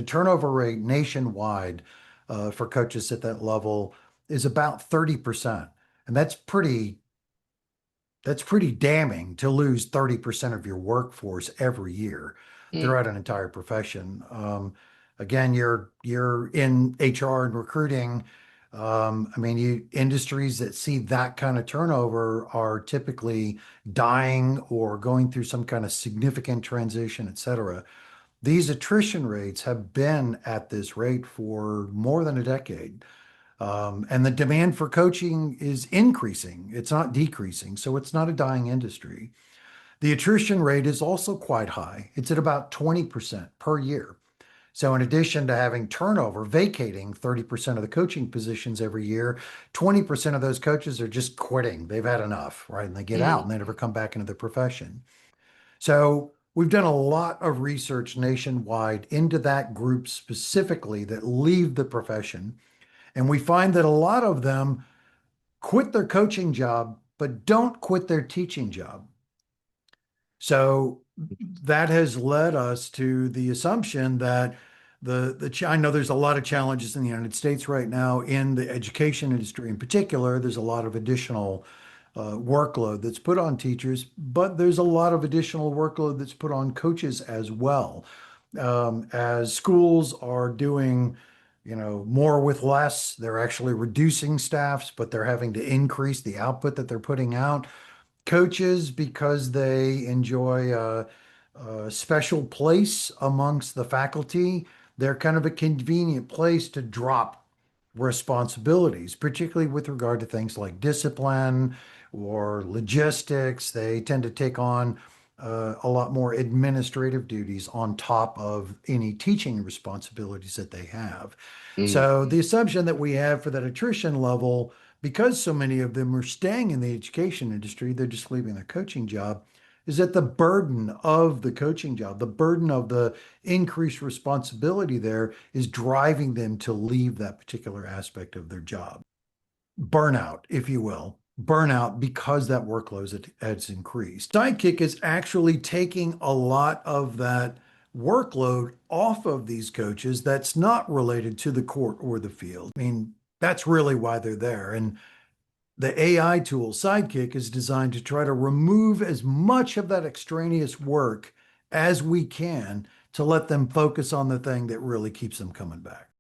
turnover rate nationwide for coaches at that level is about 30%. And that's pretty damning to lose 30% of your workforce every year Mm, throughout an entire profession. Again, you're in HR and recruiting. I mean, industries that see that kind of turnover are typically dying or going through some kind of significant transition, et cetera. These attrition rates have been at this rate for more than a decade. And the demand for coaching is increasing. It's not decreasing. So it's not a dying industry. The attrition rate is also quite high. It's at about 20% per year. So in addition to having turnover, vacating 30% of the coaching positions every year, 20% of those coaches are just quitting. They've had enough, right? And they get out mm, and they never come back into the profession. So we've done a lot of research nationwide into that group specifically that leave the profession. And we find that a lot of them quit their coaching job, but don't quit their teaching job. So that has led us to the assumption that I know there's a lot of challenges in the United States right now in the education industry in particular. There's a lot of additional workload that's put on teachers, but there's a lot of additional workload that's put on coaches as well. As schools are doing, more with less, they're actually reducing staffs, but they're having to increase the output that they're putting out. Coaches, because they enjoy a special place amongst the faculty, they're kind of a convenient place to drop responsibilities, particularly with regard to things like discipline or logistics. They tend to take on a lot more administrative duties on top of any teaching responsibilities that they have. mm. So the assumption that we have for that attrition level, because so many of them are staying in the education industry, they're just leaving their coaching job, is that the burden of the coaching job, the burden of the increased responsibility there is driving them to leave that particular aspect of their job. Burnout, if you will. Burnout because that workload has increased. Sidekick is actually taking a lot of that workload off of these coaches that's not related to the court or the field. I mean, that's really why they're there. And the AI tool Sidekick is designed to try to remove as much of that extraneous work as we can to let them focus on the thing that really keeps them coming back.